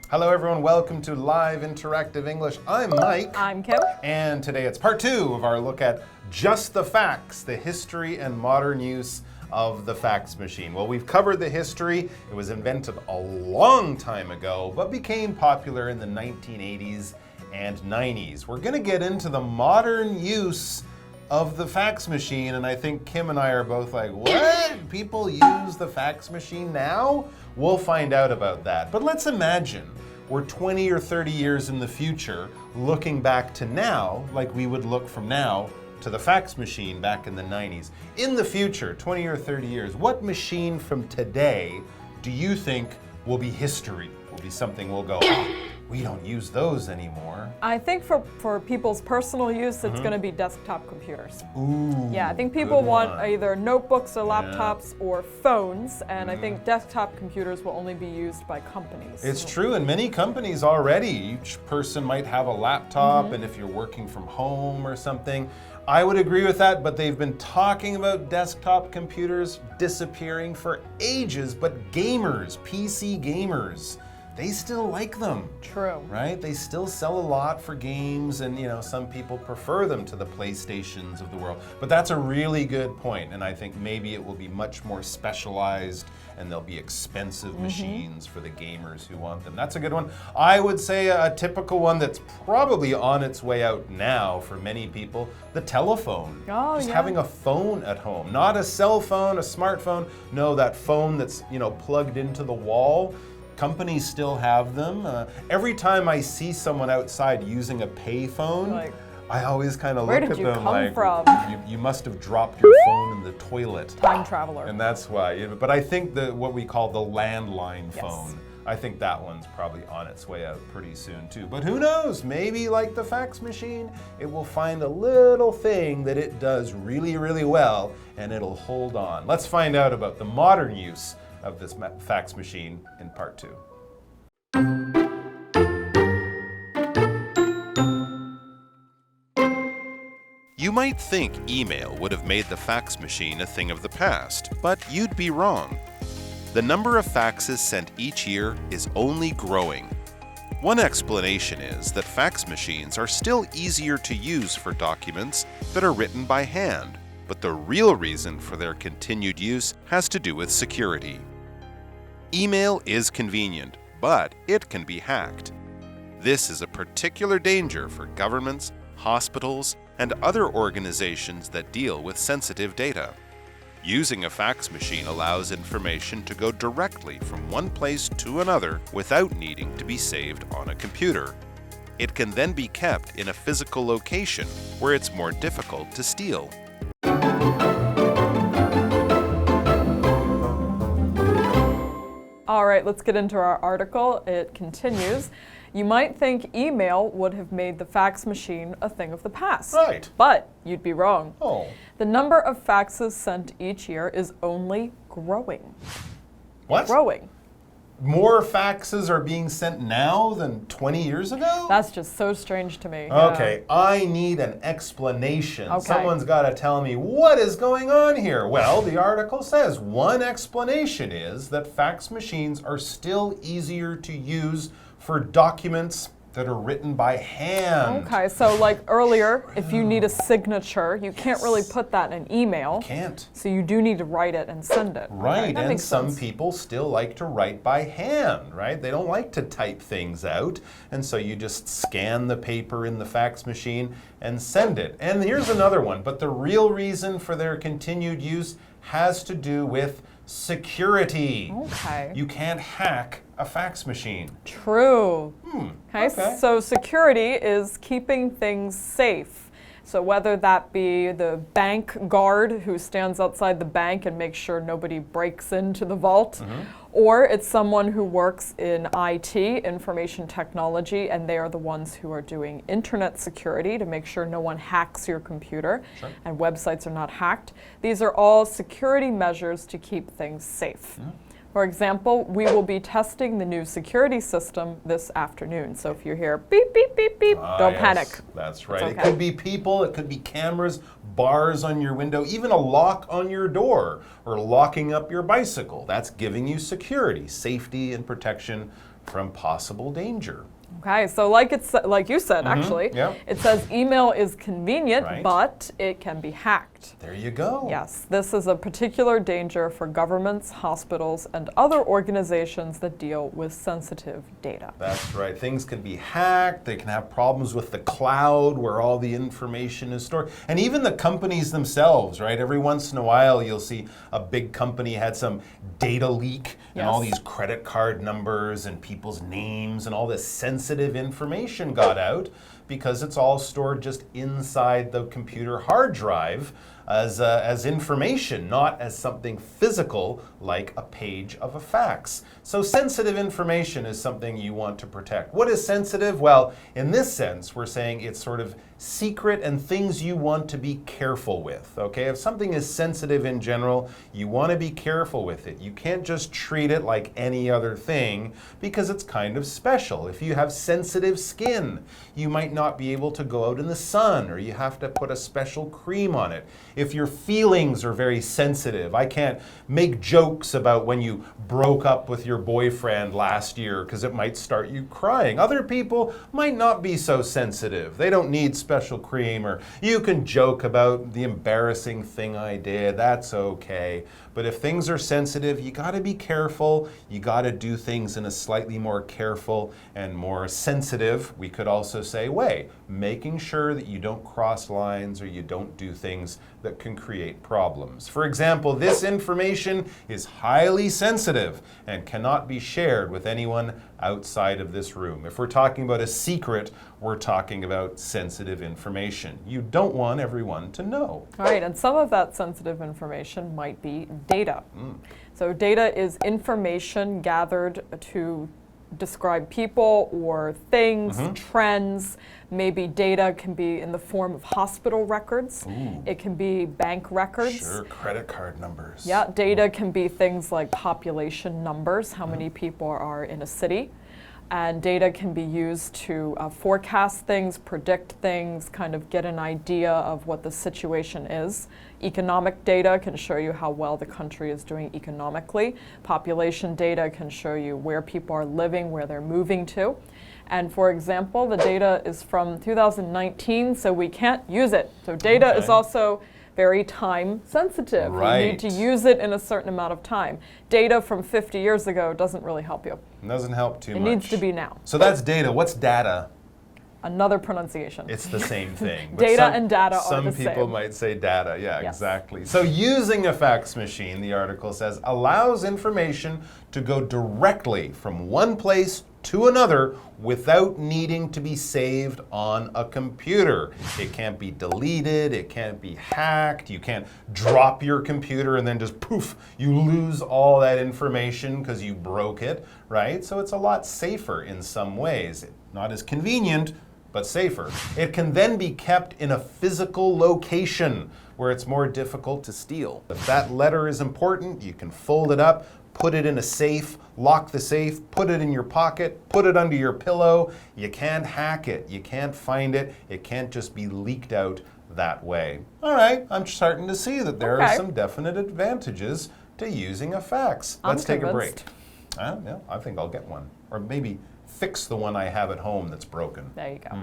Hello everyone, welcome to Live Interactive English. I'm Mike. I'm Kim. And today it's part 2 of our look at just the facts, the history and modern use of the fax machine. Well, we've covered the history. It was invented a long time ago, but became popular in the 1980s and 90s. We're going to get into the modern use of the fax machine, and I think Kim and I are both like, what? People use the fax machine now? We'll find out about that. But let's imagine we're 20 or 30 years in the future, looking back to now, like we would look from now to the fax machine back in the 90s. In the future, 20 or 30 years, what machine from today do you think will be history? Will be something we'll go, oh, we don't use those anymore. I think for people's personal use, it's going to be desktop computers. Ooh, yeah, I think people want either notebooks or laptops or phones, and I think desktop computers will only be used by companies. It's true, and many companies already, each person might have a laptop, and if you're working from home or something, I would agree with that, but they've been talking about desktop computers disappearing for ages, but gamers, PC gamers, they still like them. True. Right? They still sell a lot for games, and some people prefer them to the PlayStations of the world. But that's a really good point, and I think maybe it will be much more specialized, and there'll be expensive machines for the gamers who want them. That's a good one. I would say a typical one that's probably on its way out now for many people, the telephone. Oh, Just yeah. having a phone at home. Not a cell phone, a smartphone. No, that phone that's plugged into the wall. Companies still have them. Every time I see someone outside using a payphone, I always kind of look at them like, you must have dropped your phone in the toilet. Time traveler. And that's why. But I think what we call the landline phone, I think that one's probably on its way out pretty soon too. But who knows? Maybe like the fax machine, it will find a little thing that it does really, really well, and it'll hold on. Let's find out about the modern use of this fax machine in part 2. You might think email would have made the fax machine a thing of the past, but you'd be wrong. The number of faxes sent each year is only growing. One explanation is that fax machines are still easier to use for documents that are written by hand, but the real reason for their continued use has to do with security. Email is convenient, but it can be hacked. This is a particular danger for governments, hospitals, and other organizations that deal with sensitive data. Using a fax machine allows information to go directly from one place to another without needing to be saved on a computer. It can then be kept in a physical location where it's more difficult to steal. All right, let's get into our article. It continues. You might think email would have made the fax machine a thing of the past. Right. But you'd be wrong. Oh. The number of faxes sent each year is only growing. What? Growing. More faxes are being sent now than 20 years ago? That's just so strange to me. Okay, I need an explanation. Okay. Someone's got to tell me what is going on here. Well, the article says one explanation is that fax machines are still easier to use for documents that are written by hand. Okay, so like earlier, if you need a signature, you can't really put that in an email. Can't. So you do need to write it and send it. Right, That and makes some sense. people still like to write by hand, right? They don't like to type things out, and so you just scan the paper in the fax machine and send it. And here's another one, but the real reason for their continued use has to do with security. Okay. You can't hack a fax machine. True. Okay. So security is keeping things safe. So whether that be the bank guard who stands outside the bank and makes sure nobody breaks into the vault, or it's someone who works in IT, information technology, and they are the ones who are doing internet security to make sure no one hacks your computer and websites are not hacked. These are all security measures to keep things safe. For example, we will be testing the new security system this afternoon. So if you hear beep, beep, beep, beep, don't panic. That's right. Okay. It could be people, it could be cameras, bars on your window, even a lock on your door, or locking up your bicycle. That's giving you security, safety, and protection from possible danger. Okay, so like you said, actually, yeah. it says email is convenient, Right. but it can be hacked. There you go. Yes, this is a particular danger for governments, hospitals, and other organizations that deal with sensitive data. That's right. Things can be hacked. They can have problems with the cloud where all the information is stored. And even the companies themselves, right? Every once in a while, you'll see a big company had some data leak and all these credit card numbers and people's names and all this sensitive information got out because it's all stored just inside the computer hard drive as information, not as something physical like a page of a fax. So sensitive information is something you want to protect. What is sensitive? Well, in this sense, we're saying it's sort of secret and things you want to be careful with, okay? If something is sensitive in general, you want to be careful with it. You can't just treat it like any other thing because it's kind of special. If you have sensitive skin, you might not be able to go out in the sun, or you have to put a special cream on it. If your feelings are very sensitive, I can't make jokes about when you broke up with your boyfriend last year because it might start you crying. Other people might not be so sensitive. They don't need special cream, or you can joke about the embarrassing thing I did. That's okay. But if things are sensitive, you got to be careful. You got to do things in a slightly more careful and more sensitive, we could also say, way, making sure that you don't cross lines or you don't do things that can create problems. For example, this information is highly sensitive and cannot be shared with anyone outside of this room. If we're talking about a secret, we're talking about sensitive information. You don't want everyone to know. All right, and some of that sensitive information might be data. So data is information gathered to describe people or things, trends. Maybe data can be in the form of hospital records. It can be bank records. Sure, credit card numbers. Yeah, data can be things like population numbers, how many people are in a city. And data can be used to forecast things, predict things, kind of get an idea of what the situation is. Economic data can show you how well the country is doing economically. Population data can show you where people are living, where they're moving to. And for example, the data is from 2019, so we can't use it. So data is also very time sensitive. Right. You need to use it in a certain amount of time. Data from 50 years ago doesn't really help you. It doesn't help too much. It needs to be now. So that's data. What's data? Another pronunciation. It's the same thing. But Data and data are the Some same. people might say data. Yeah, exactly. So using a fax machine, the article says, allows information to go directly from one place to another without needing to be saved on a computer. It can't be deleted, it can't be hacked, you can't drop your computer and then just poof, you lose all that information because you broke it, right? So it's a lot safer in some ways. Not as convenient, but safer. It can then be kept in a physical location where it's more difficult to steal. If that letter is important, you can fold it up, put it in a safe, lock the safe, put it in your pocket, put it under your pillow. You can't hack it, you can't find it, it can't just be leaked out that way. All right, I'm starting to see that there are some definite advantages to using a fax. Let's take a break. Yeah, I think I'll get one. Or maybe fix the one I have at home that's broken. There you go.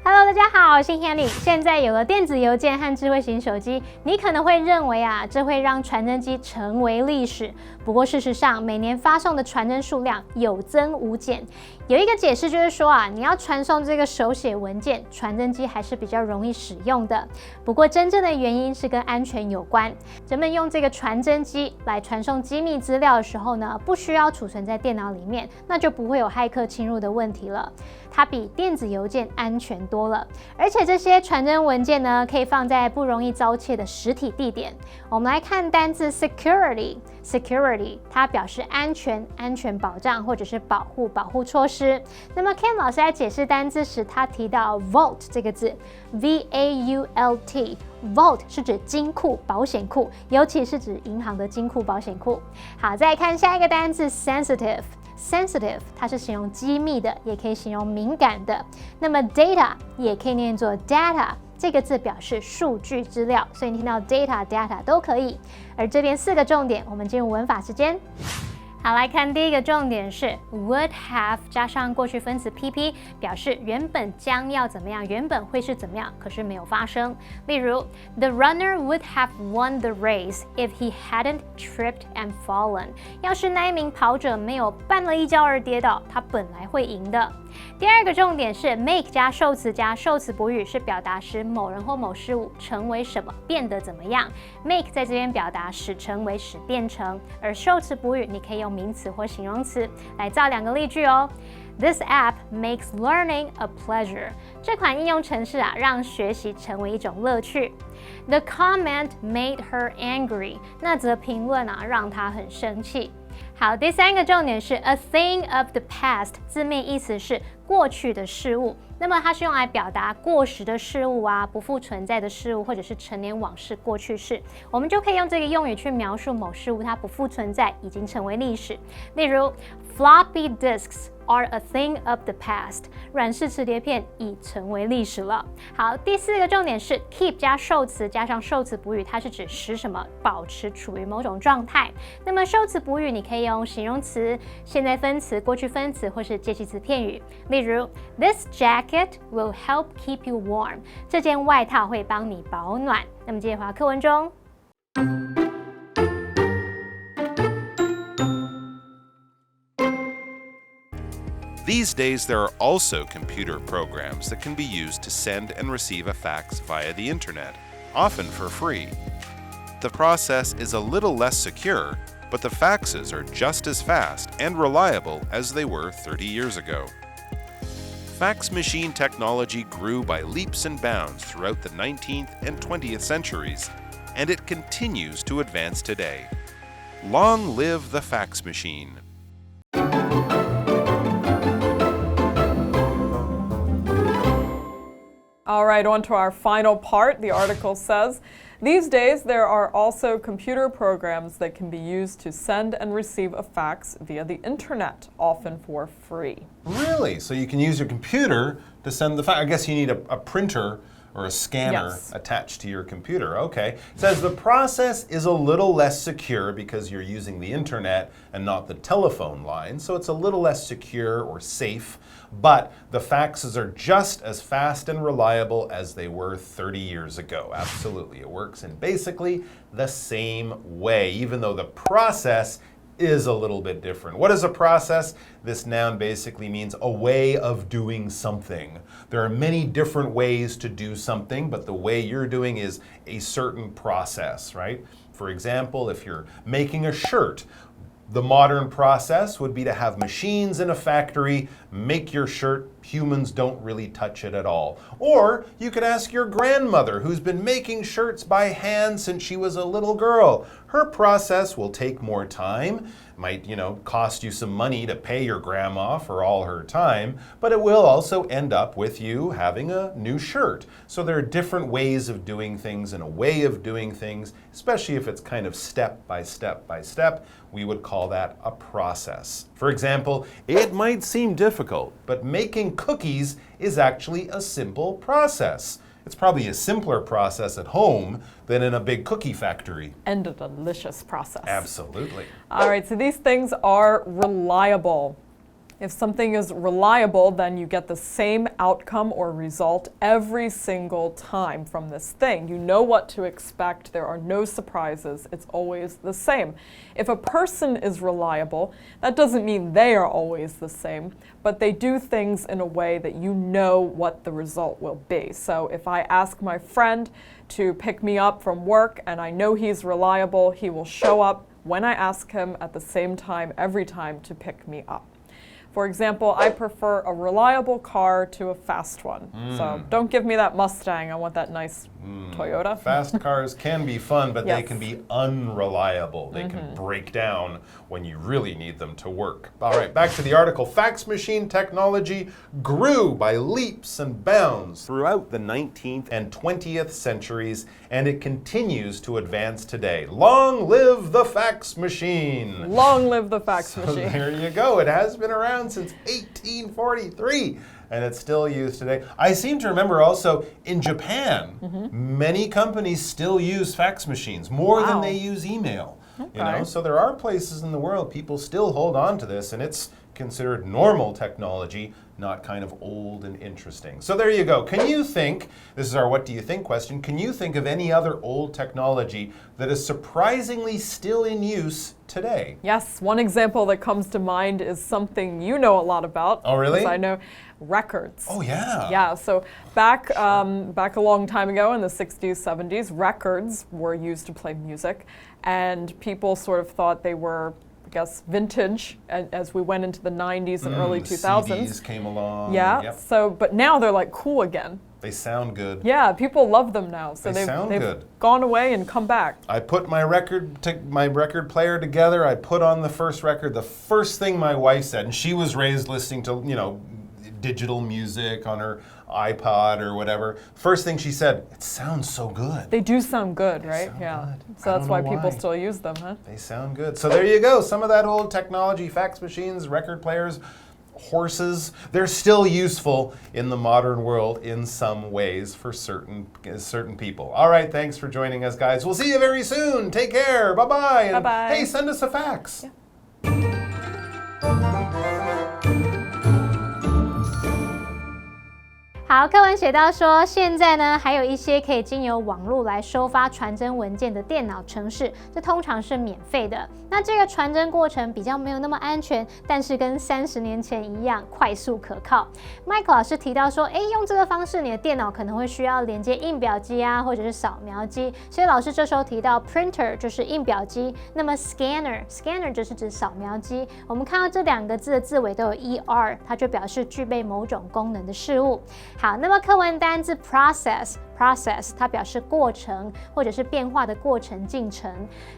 Hello， 大家好，我是 Hanny。现在有了电子邮件和智慧型手机，你可能会认为这会让传真机成为历史。不过事实上，每年发送的传真数量有增无减。有一个解释就是说你要传送这个手写文件，传真机还是比较容易使用的。不过真正的原因是跟安全有关。人们用这个传真机来传送机密资料的时候呢，不需要储存在电脑里面，那就不会有骇客侵入的问题了。它比电子邮件安全多了，而且这些传真文件呢，可以放在不容易遭窃的实体地点。我们来看单字 security， 它表示安全、安全保障或者是保护措施。施。那么 Ken 老师在解释单字时，他提到 vault 这个字 ，V-A-U-L-T。Vault 是指金库、保险库，尤其是指银行的金库、保险库。好，再看下一个单字 sensitive。sensitive 它是形容机密的，也可以形容敏感的。那么 data 也可以念作 data。这个字表示数据资料，所以你听到 data 都可以。而这边4个重点，我们进入文法时间。好，来看第一个重点是 would have 加上过去分词 PP， 表示原本将要怎么样，原本会是怎么样，可是没有发生。例如 The runner would have won the race if he hadn't tripped and fallen。要是那一名跑者没有绊了一跤而跌倒，他本来会赢的。第二个重点是 make 加受词加受词补语，是表达使某人或某事物成为什么，变得怎么样。make 在这边表达使成为、使变成，而受词补语你可以用名词或形容词来造2个例句哦。This app makes learning a pleasure。这款应用程式让学习成为一种乐趣。The comment made her angry。那则评论让她很生气。好，第3个重点是 a thing of the past， 字面意思是过去的事物，那么它是用来表达过时的事物不复存在的事物，或者是陈年往事、过去式，我们就可以用这个用语去描述某事物它不复存在，已经成为历史。例如 floppy disks are a thing of the past， 软式磁碟片已成为历史了。好，第4个重点是 keep 加受词加上受词补语，它是指使什么保持处于某种状态。那么受词补语你可以用形容词、现在分词、过去分词或是介系词片语。例如 This jacket will help keep you warm。这件外套会帮你保暖。那么接着回到课文中。These days, there are also computer programs that can be used to send and receive a fax via the internet, often for free. The process is a little less secure, but the faxes are just as fast and reliable as they were 30 years ago. Fax machine technology grew by leaps and bounds throughout the 19th and 20th centuries, and it continues to advance today. Long live the fax machine! All right, on to our final part. The article says, these days there are also computer programs that can be used to send and receive a fax via the internet, often for free. Really? So you can use your computer to send the fax? I guess you need a printer or a scanner attached to your computer. Okay. It says the process is a little less secure because you're using the internet and not the telephone line, so it's a little less secure or safe, but the faxes are just as fast and reliable as they were 30 years ago. Absolutely. It works in basically the same way, even though the process is a little bit different. What is a process? This noun basically means a way of doing something. There are many different ways to do something, but the way you're doing is a certain process, right? For example, if you're making a shirt, the modern process would be to have machines in a factory make your shirt. Humans don't really touch it at all. Or you could ask your grandmother, who's been making shirts by hand since she was a little girl. Her process will take more time. Might, cost you some money to pay your grandma for all her time, but it will also end up with you having a new shirt. So there are different ways of doing things and a way of doing things, especially if it's kind of step by step by step. We would call that a process. For example, it might seem difficult, but making cookies is actually a simple process. It's probably a simpler process at home than in a big cookie factory. And a delicious process. Absolutely. All right, so these things are reliable. If something is reliable, then you get the same outcome or result every single time from this thing. You know what to expect. There are no surprises. It's always the same. If a person is reliable, that doesn't mean they are always the same, but they do things in a way that you know what the result will be. So if I ask my friend to pick me up from work and I know he's reliable, he will show up when I ask him at the same time every time to pick me up. For example, I prefer a reliable car to a fast one. So don't give me that Mustang. I want that nice Toyota. Fast cars can be fun, but they Yes. can be unreliable. They can break down when you really need them to work. All right, back to the article. Fax machine technology grew by leaps and bounds throughout the 19th and 20th centuries, and it continues to advance today. Long live the fax machine! Long live the fax So machine. there you go. It has been around since 1843. And it's still used today. I seem to remember also in Japan, many companies still use fax machines more than Wow. they use email. You Okay. know, so there are places in the world people still hold on to this, and it's considered normal technology, not kind of old and interesting. So there you go. Can you think, this is our what do you think question, can you think of any other old technology that is surprisingly still in use today? Yes, one example that comes to mind is something you know a lot about. Oh, really? 'Cause I know records. Oh, yeah. Yeah, so back a long time ago in the 60s, 70s, records were used to play music, and people sort of thought they were, I guess, vintage as we went into the 90s and early 2000s. CDs came along. Yeah, Yep. so, but now they're like cool again. They sound good. Yeah, people love them now. So They sound they've good. gone away and come back. I put my record player together. I put on the first record. The first thing my wife said, and she was raised listening to, you know, digital music on her iPod or whatever. First thing she said, it sounds so good. They do sound good, right? sound Yeah. good. So I that's don't why know people why. still use them, huh? They sound good. So there you go. Some of that old technology, fax machines, record players, horses, they're still useful in the modern world in some ways for certain people. All right, thanks for joining us, guys. We'll see you very soon. Take care. Bye-bye. And Bye-bye. hey, send us a fax. Yeah.好，课文写到说，现在呢还有一些可以经由网络来收发传真文件的电脑程式，这通常是免费的。那这个传真过程比较没有那么安全，但是跟30年前一样快速可靠。Mike 老师提到说，用这个方式，你的电脑可能会需要连接印表机啊，或者是扫描机。所以老师这时候提到 printer 就是印表机，那么 scanner 就是指扫描机。我们看到这两个字的字尾都有 er， 它就表示具备某种功能的事物。好，那么课文单字 process 它表示过程或者是变化的过程进程。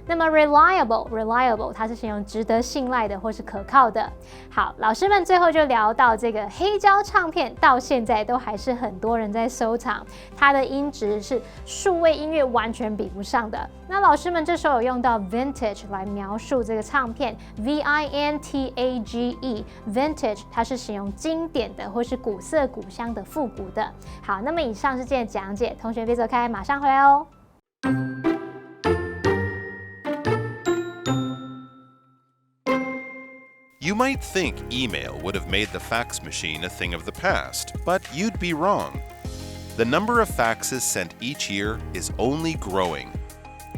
那么 reliable 它是形容值得信赖的或是可靠的。好，老师们最后就聊到这个黑胶唱片，到现在都还是很多人在收藏，它的音质是数位音乐完全比不上的。那老师们这时候有用到 vintage 来描述这个唱片 vintage vintage 它是形容经典的或是古色古香的复古的。好，那么以上是今天的讲解，同学别走开，马上回来哦。You might think email would have made the fax machine a thing of the past, but you'd be wrong. The number of faxes sent each year is only growing.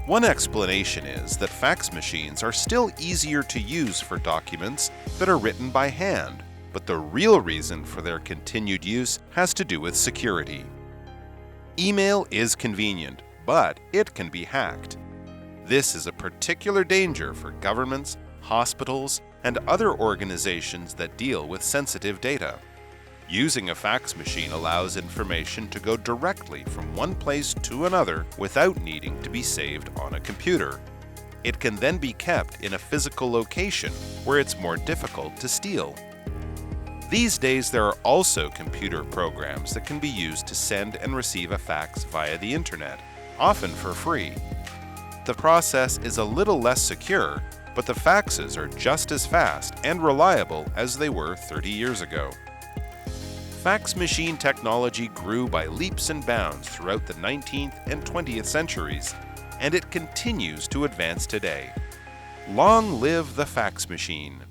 One explanation is that fax machines are still easier to use for documents that are written by hand, but the real reason for their continued use has to do with security. Email is convenient, but it can be hacked. This is a particular danger for governments, hospitals, and other organizations that deal with sensitive data. Using a fax machine allows information to go directly from one place to another without needing to be saved on a computer. It can then be kept in a physical location where it's more difficult to steal. These days, there are also computer programs that can be used to send and receive a fax via the internet, often for free. The process is a little less secure, but the faxes are just as fast and reliable as they were 30 years ago. Fax machine technology grew by leaps and bounds throughout the 19th and 20th centuries, and it continues to advance today. Long live the fax machine!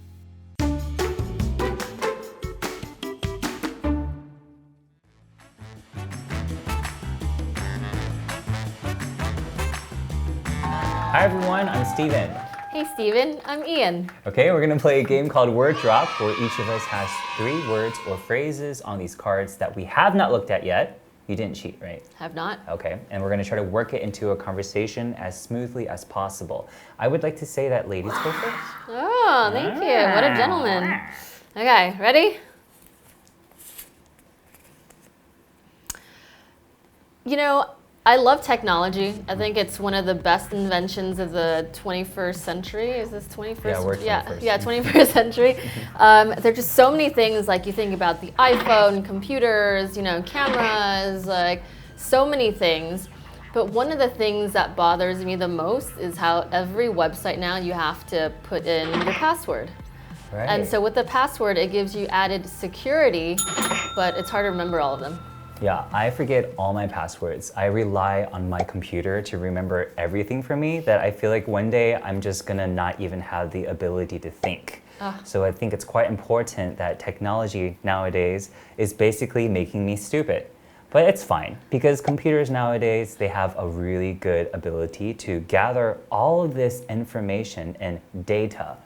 Hi everyone, I'm Steven. Hey Steven, I'm Ian. Okay, we're gonna play a game called Word Drop, where each of us has 3 words or phrases on these cards that we have not looked at yet. You didn't cheat, right? Have not? Okay, and we're gonna try to work it into a conversation as smoothly as possible. I would like to say that ladies go first. Oh, thank you. What a gentleman. Okay, ready? You know, I love technology. I think it's one of the best inventions of the 21st century. Is this 21st? Yeah, we're 21st. Yeah, 21st century. There are just so many things, like you think about the iPhone, computers, cameras, like so many things. But one of the things that bothers me the most is how every website now you have to put in your password. Right. And so with the password, it gives you added security, but it's hard to remember all of them. Yeah, I forget all my passwords. I rely on my computer to remember everything for me that I feel like one day I'm just gonna not even have the ability to think. So I think it's quite important that technology nowadays is basically making me stupid. But it's fine, because computers nowadays, they have a really good ability to gather all of this information and data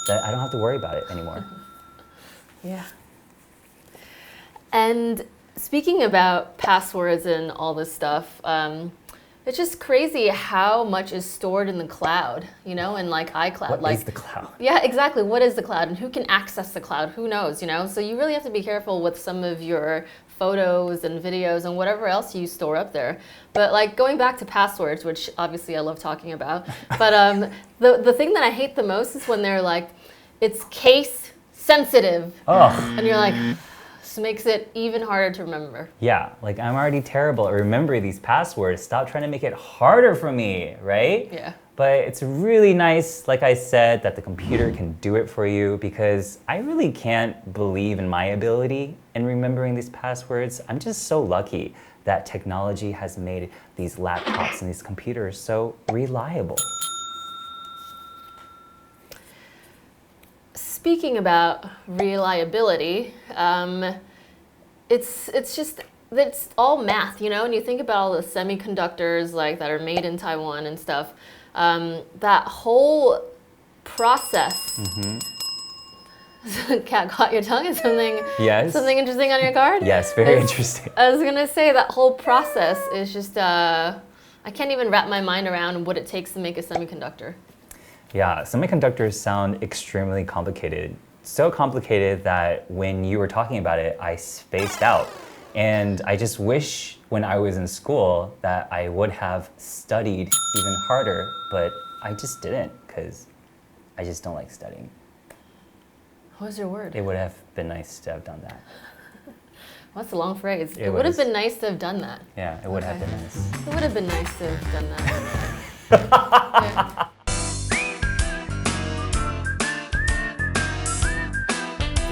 that I don't have to worry about it anymore. Yeah. And speaking about passwords and all this stuff, it's just crazy how much is stored in the cloud, and like iCloud. What is the cloud? Yeah, exactly. What is the cloud and who can access the cloud? Who knows, So you really have to be careful with some of your photos and videos and whatever else you store up there. But like going back to passwords, which obviously I love talking about, but the thing that I hate the most is when they're like, it's case sensitive. Oh. And you're like, this makes it even harder to remember. Yeah, like I'm already terrible at remembering these passwords. Stop trying to make it harder for me, right? Yeah. But it's really nice, like I said, that the computer can do it for you, because I really can't believe in my ability in remembering these passwords. I'm just so lucky that technology has made these laptops and these computers so reliable. Speaking about reliability, it's all math, and you think about all the semiconductors that are made in Taiwan and stuff. That whole process. Cat caught your tongue. Is something something interesting on your card? Yes, very interesting. I was gonna say that whole process is just I can't even wrap my mind around what it takes to make a semiconductor. Yeah, semiconductors sound extremely complicated. So complicated that when you were talking about it, I spaced out. And I just wish when I was in school that I would have studied even harder, but I just didn't, because I just don't like studying. What was your word? It would have been nice to have done that. Well, that's a long phrase. It It would have was. been nice to have done that. Yeah, it would have been nice. It would have been nice to have done that.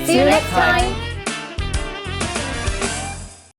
See you next time.